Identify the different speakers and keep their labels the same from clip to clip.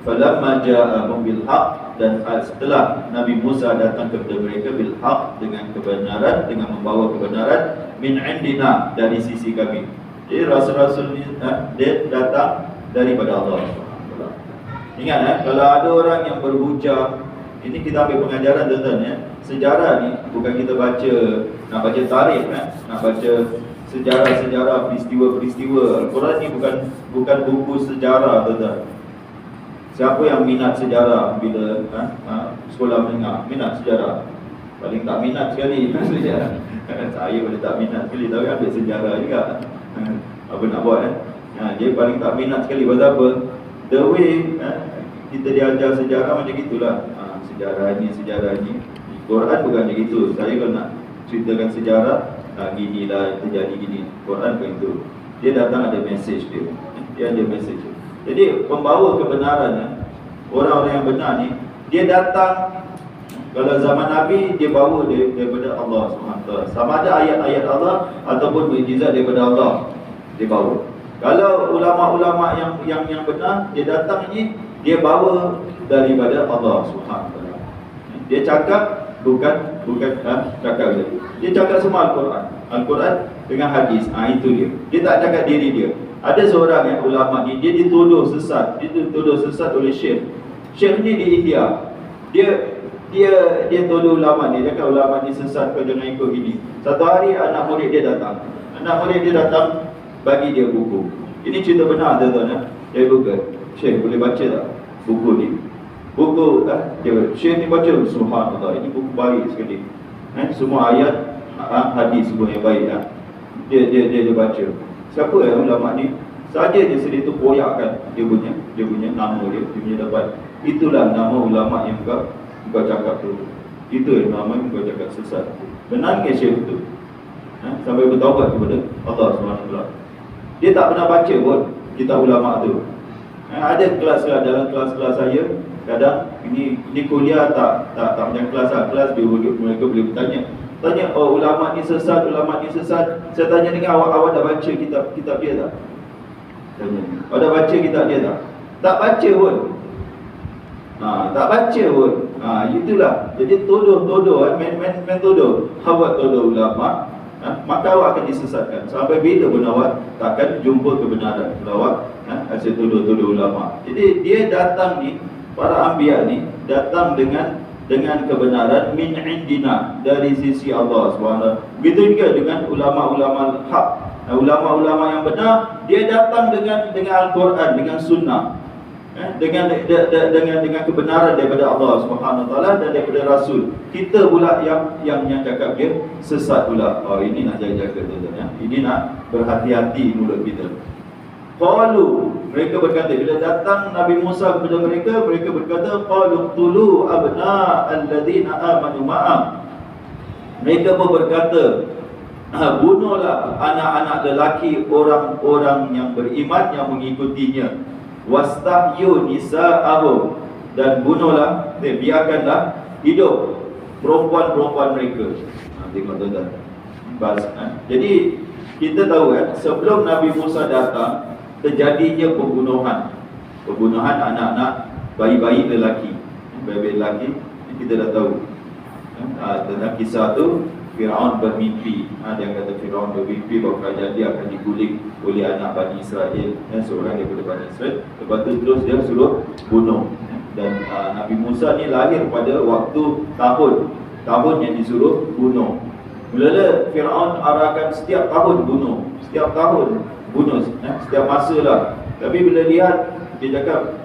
Speaker 1: falamma ja'ahum bil haqq, dan setelah Nabi Musa datang kepada mereka bil haqq, dengan kebenaran, dengan membawa kebenaran, min indina, dari sisi kami. Jadi rasul-rasul ni dia datang daripada Allah. Ingat kalau ada orang yang berhujah, ini kita ambil pengajaran tuan-tuan sejarah ni bukan kita baca, nak baca tarikh nak baca sejarah-sejarah, peristiwa-peristiwa. Al-Quran ni bukan buku sejarah tuan-tuan. Siapa yang minat sejarah bila sekolah menengah, minat sejarah? Paling tak minat sekali sejarah. Saya boleh tak minat sekali, tapi ambil sejarah juga. Apa nak buat dia paling tak minat sekali. Pasal apa? The way kita diajar sejarah macam gitulah. Sejarah ni Quran bukan macam gitu. Saya kalau nak ceritakan sejarah, ginilah terjadi gini. Quran bukan itu. Dia datang ada message dia. Dia ada message. Jadi pembawa kebenaran, orang-orang yang benar ni, dia datang. Kalau zaman Nabi, dia bawa daripada Allah SWT. Sama ada ayat-ayat Allah ataupun mukjizat daripada Allah, dia bawa. Kalau ulama-ulama yang benar, dia datang ni, dia bawa daripada Allah SWT. Dia cakap bukan cakap dia. Dia cakap semua Al-Quran dengan hadis. Itu dia. Dia tak cakap diri dia. Ada seorang ulama ni, dia dituduh sesat. Dia dituduh sesat oleh Syekh. Syekh ni di India. Dia tuduh ulama ni. Dia kata ulama ni sesat, kau jangan ikut gini. Satu hari anak murid dia datang. Bagi dia buku. Ini cerita benar tuan-tuan. Dia Google. Syekh boleh baca tak buku ni? Buku Syekh ni baca, subhanallah, ini buku baik sekali. Semua ayat hadis semua yang baik dia baca. Siapa ulama ni? Saja je sedih tu koyakkan dia punya nama dia punya dapat. Itulah nama ulama yang kau cakap tu. Itu nama yang kau cakap sesat. Benar ke Syekh tu? Sampai bertaubat kepada Allah SWT. Dia tak pernah baca pun kitab ulama tu. Ada kelas-kelas, dalam kelas-kelas saya, kadang ini kuliah tak macam kelas dia mereka boleh bertanya. Oh ulama ni sesat. Saya tanya dengan awak dah baca kitab dia tak? Tanya. Awak dah baca kitab dia tak? Tak baca pun. Tak baca pun. Itulah. Jadi tuduh, main tuduh. Awak tuduh ulama, maka awak akan disesatkan. Sampai bila pun awak takkan jumpa kebenaran. Kalau awak asyik tuduh ulama. Jadi dia datang ni, para anbiya ni datang dengan kebenaran min indina, dari sisi Allah SWT. Begitu juga dengan ulama-ulama hak, ulama-ulama yang benar, dia datang dengan Al-Quran, dengan sunnah, dengan kebenaran daripada Allah SWT dan daripada Rasul. Kita pula yang cakap dia sesat pula. Ini nak jaga-jaga tuan-tuan. Ini nak berhati-hati mulut kita. Qalu, mereka berkata, bila datang Nabi Musa kepada mereka berkata, qalu qtulu abna alladhina amanu ma'am. Mereka pun berkata, bunuhlah anak-anak lelaki orang-orang yang beriman yang mengikutinya. Wastahyu nisa'ahum, dan bunuhlah, biarkanlah hidup perempuan-perempuan mereka. Tengok tuan-tuan. Jadi kita tahu sebelum Nabi Musa datang, terjadinya pembunuhan anak-anak, bayi-bayi lelaki. Kita dah tahu tentang kisah tu. Firaun bermimpi. Dia kata Firaun bermimpi bahawa kerajaan dia akan diguling oleh anak Bani Israel, seorang daripada Bani Israel. Lepas tu terus dia suruh bunuh. Dan Nabi Musa ni lahir pada waktu tahun yang disuruh bunuh. Mula-mula Firaun arahkan setiap tahun bunuh, setiap masa lah. Tapi bila lihat, dia cakap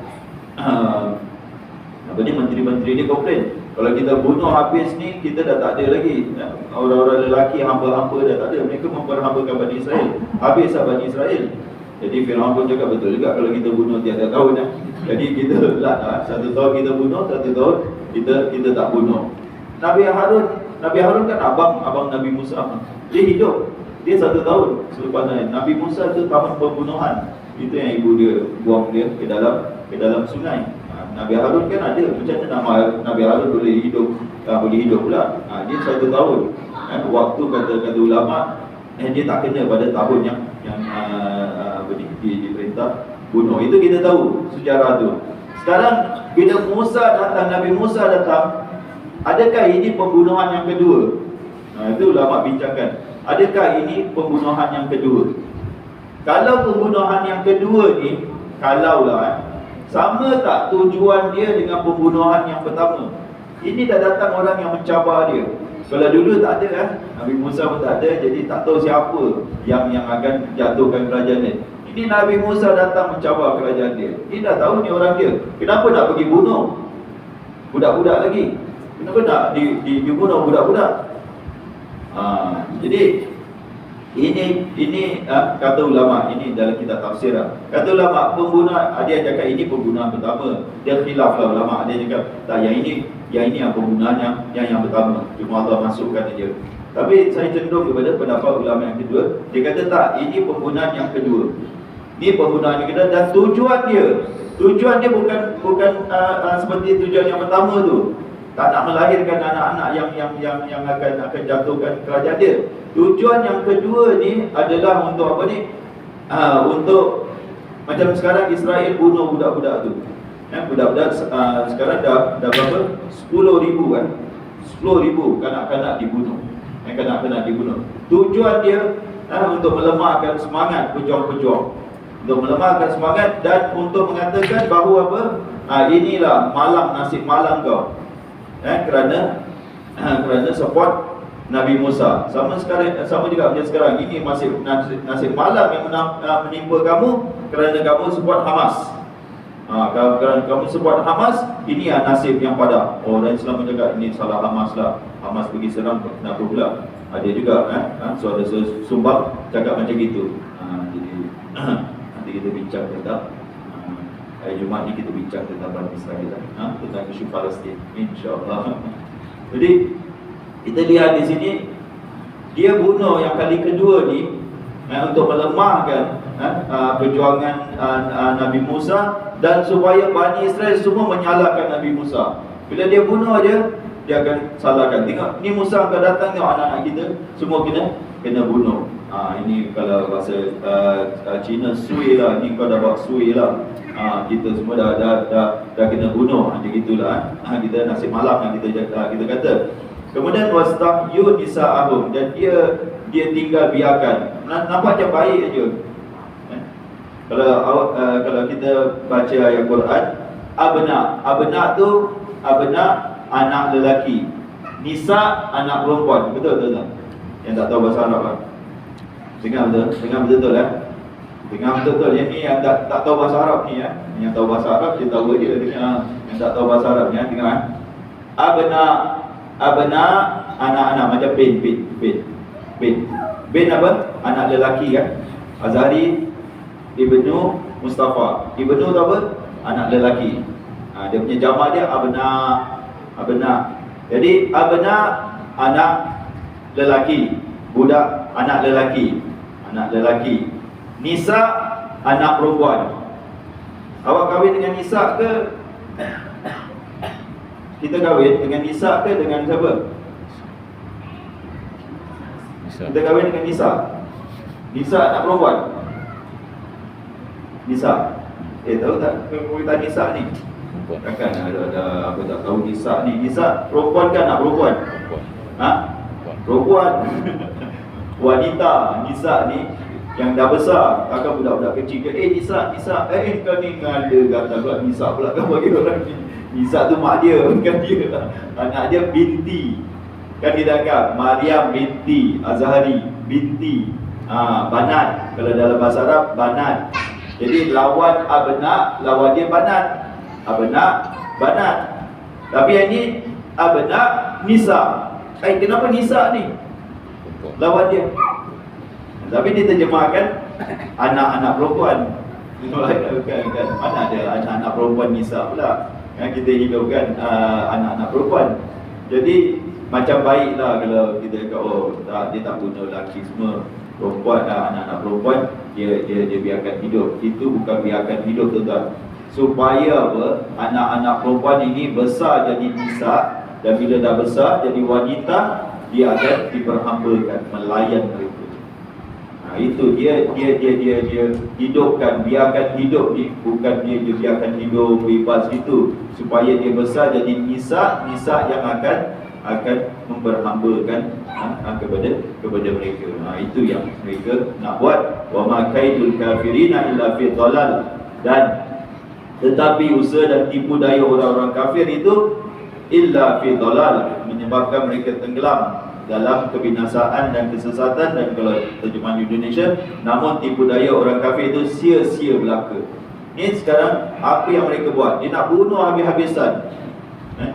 Speaker 1: menteri-menteri dia komplain, kalau kita bunuh habis ni, kita dah tak ada lagi orang-orang lelaki, hamba-hamba dah tak ada. Mereka memperhambakan Bani Israel, habislah Bani Israel. Jadi Firaun pun cakap betul juga, kalau kita bunuh tiada tahun jadi kita satu tahun kita bunuh, satu tahun kita tak bunuh. Nabi Harun kan abang Nabi Musa. Dia hidup, dia 1 tahun selepas Nabi Musa tu tahun pembunuhan. Itu yang ibu dia buang dia ke dalam sungai. Nabi Harun kan ada, macam mana nama Nabi Harun boleh hidup pula. Dia 1 tahun. Waktu kata ulama, dia tak kena pada tahun yang diperintah bunuh. Itu kita tahu sejarah tu. Sekarang bila Musa datang, Nabi Musa datang, adakah ini pembunuhan yang kedua? Itu ulama bincangkan. Adakah ini pembunuhan yang kedua? Kalau pembunuhan yang kedua ni, kalaulah sama tak tujuan dia dengan pembunuhan yang pertama? Ini dah datang orang yang mencabar dia. Kalau dulu tak ada Nabi Musa pun tak ada, jadi tak tahu siapa yang akan jatuhkan kerajaan dia. Ini Nabi Musa datang mencabar kerajaan dia. Dia dah tahu ni orang dia. Kenapa nak pergi bunuh budak-budak lagi? Kenapa nak dibunuh budak-budak? Jadi ini kata ulama, ini dalam kitab tafsir kata ulama, pembunuhan, ada yang cakap ini pembunuhan pertama. Dia khilaf lah ulama. Ada yang cakap tak, yang ini yang pembunuhan yang pertama, cuma Allah masukkan dia. Tapi saya cenderung kepada pendapat ulama yang kedua. Dia kata tak, ini pembunuhan yang kedua. Ini pembunuhan yang kedua, dan tujuan dia bukan seperti tujuan yang pertama tu. Tak nak melahirkan anak-anak yang akan jatuhkan kerajaan dia. Tujuan yang kedua ni adalah untuk apa ni? Untuk macam sekarang Israel bunuh budak-budak tu. Budak-budak sekarang dah berapa? 10,000 kan? 10,000 kanak-kanak dibunuh. Kanak-kanak dibunuh. Tujuan dia untuk melemahkan semangat pejuang-pejuang. Untuk melemahkan semangat dan untuk mengatakan bahawa apa? Inilah nasib malang kau. Kerana support Nabi Musa. Sama juga macam sekarang. Ini masih nasib malang yang menimpa kamu kerana kamu support Hamas. Kerana kamu support Hamas, ini nasib yang padah. Orang Islam cakap ini salah Hamas lah. Hamas pergi serang, kenapa pula? Ada juga suara sumbang cakap macam gitu. Jadi nanti kita bincang tentang hari Jumaat ni, kita bincang tentang Bani Israel tentang isu Palestin, insya-Allah. Jadi kita lihat di sini, dia bunuh yang kali kedua ni untuk melemahkan perjuangan Nabi Musa, dan supaya Bani Israel semua menyalahkan Nabi Musa. Bila dia bunuh dia akan salahkan. Tengok, ni Musa akan datang, tengok anak-anak kita semua kena bunuh. Ini kalau bahasa Cina sui lah, ni kau dah buat sui lah. Kita semua dah kena bunuh, macam gitulah. Kita nasib malam yang kita kata. Kemudian wastahyu nisa'ahum, dan dia tinggal biarkan. Nampak macam baik aja. Kalau kita baca ayat Quran, abna tu anak lelaki, nisa anak perempuan. Betul tak? Yang tak tahu bahasa Arab dengar betul dengar betul. Yang ni yang tak tahu bahasa Arab ni yang tahu bahasa Arab dia tahu dia dengar. Yang tak tahu bahasa Arab ni dengar. Abna anak-anak macam bin apa? Anak lelaki Azhari Ibnu Mustafa. Ibnu tu apa? Anak lelaki. Dia punya jamak dia abna. Jadi abna anak lelaki, budak anak lelaki. Nisa anak perempuan. Awak kahwin dengan Nisa ke? Kita kahwin dengan Nisa ke dengan siapa? Kita kahwin dengan Nisa. Nisa anak perempuan. Nisa. Tahu tak kita Nisa ni? Takkan ada apa tak tahu Nisa ni. Nisa perempuan kan, anak perempuan? Perempuan. Wanita. Nisa ni yang dah besar, takkan budak-budak kecil ke Nisa, kau ni ngada kata pula Nisa pula kau bagi orang ni. Nisa tu mak dia, bukan dia. Anak dia binti. Kan dia cakap Maryam binti Azhari, binti banat. Kalau dalam bahasa Arab banat. Jadi lawan abna, lawan dia banat. Abna, banat. Tapi yang ni abna Nisa. Kenapa Nisa ni? Lawan dia. Tapi diterjemahkan anak-anak perempuan. Kan? Mana ada anak-anak perempuan Nisa pula. Kita hidupkan anak-anak perempuan. Jadi macam baiklah kalau kita kata dia tak guna lelaki semua, perempuan anak-anak perempuan dia biarkan hidup. Itu bukan biarkan hidup, tuan-tuan. Supaya apa? Anak-anak perempuan ini besar jadi Nisa, dan bila dah besar jadi wanita, dia akan diperhambakan, melayan mereka. Itu dia hidupkan, biarkan hidup ni, bukan dia biarkan hidup bebas itu, supaya dia besar jadi nisa yang akan memperhambakan kepada mereka. Itu yang mereka nak buat. Wa ma kaidul kafirina illa fi dhalal. Dan tetapi usaha dan tipu daya orang-orang kafir itu illa fi dhalal, menyebabkan mereka tenggelam dalam kebinasaan dan kesesatan. Dan kalau terjemahan Indonesia, namun tipu daya orang kafir itu sia-sia belaka. Ni sekarang apa yang mereka buat? Dia nak bunuh habis-habisan.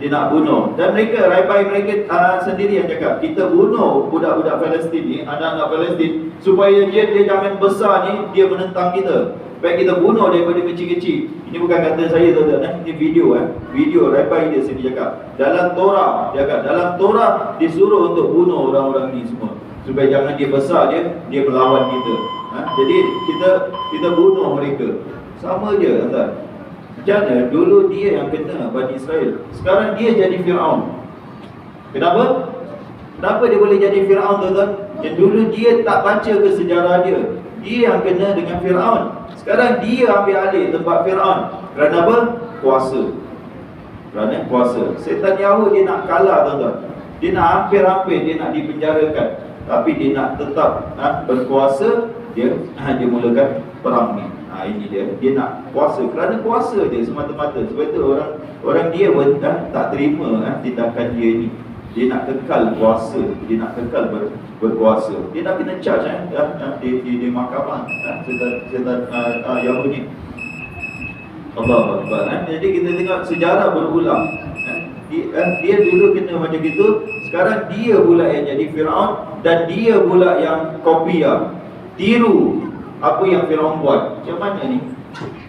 Speaker 1: Dia nak bunuh. Dan mereka, Rabai mereka sendiri yang cakap, kita bunuh budak-budak Palestin ni, anak-anak Palestin, supaya dia jangan besar ni, dia menentang kita. Baik kita bunuh daripada kecil-kecil. Ini bukan kata saya, tuan-tuan. Ini video video Rabai dia sendiri cakap. Dalam Torah, dia cakap, dalam Torah disuruh untuk bunuh orang-orang ni semua, supaya jangan dia besar, dia melawan kita. Jadi kita bunuh mereka. Sama je, tuan-tuan. Macam mana? Dulu dia yang kena Bani Israel, sekarang dia jadi Fir'aun. Kenapa? Kenapa dia boleh jadi Fir'aun, tuan-tuan? Yang dulu dia tak baca ke sejarah dia, dia yang kena dengan Fir'aun. Sekarang dia ambil alih tempat Fir'aun. Kerana apa? Kuasa. Kerana kuasa. Setan Yahud dia nak kalah, tuan-tuan. Dia nak hampir-hampir dia nak dipenjarakan, tapi dia nak tetap berkuasa. Dia mulakan perang ni. Ini dia nak kuasa. Kerana kuasa dia semata-mata. Sebab itu orang dia pun tak terima tindakan dia ni. Dia nak kekal kuasa, dia nak kekal berkuasa. Dia nak kena charge di mahkamah setan Yahud ni. Allahu Akbar. Jadi kita tengok sejarah berulang. Dia dulu kena macam gitu, sekarang dia pula yang jadi Fir'aun, dan dia pula yang kopiah, tiru apa yang Fir'aun buat. Macam mana ni?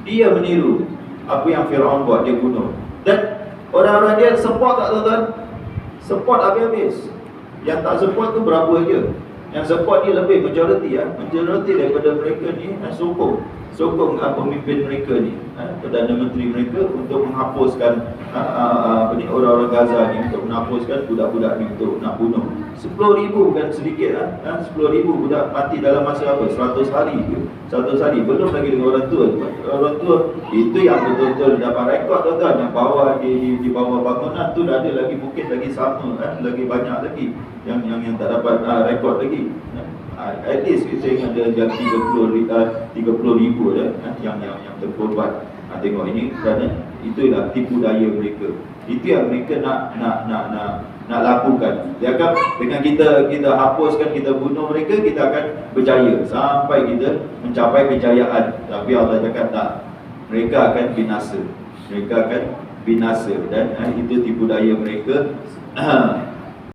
Speaker 1: Dia meniru apa yang Fir'aun buat, dia bunuh. Dan orang-orang dia support tak, tuan-tuan? Support habis-habis. Yang tak support tu berapa je. Yang support ni lebih majoriti majoriti daripada mereka ni sokong pemimpin mereka ni, Perdana Menteri mereka, untuk menghapuskan orang-orang Gaza ni, untuk menghapuskan budak-budak ni, untuk nak bunuh 10,000, bukan sedikit 10,000 budak mati dalam masa apa? 100 hari ke? 100 hari, belum lagi dengan orang tua. Orang tua itu yang betul-betul dapat rekod, tuan-tuan. Yang bawah di bawah bangunan tu dah ada lagi, mungkin lagi sama, lagi banyak lagi yang tak dapat rekod lagi. At least saya ingat ada 30,000 yang terkorban. Tengok ini, kerana itulah tipu daya mereka. Itu yang mereka nak lakukan. Dia akan, dengan kita hapuskan, kita bunuh mereka, kita akan berjaya sampai kita mencapai kejayaan. Tapi Allah cakap tak, mereka akan binasa. Mereka akan binasa. Dan itu tipu daya mereka.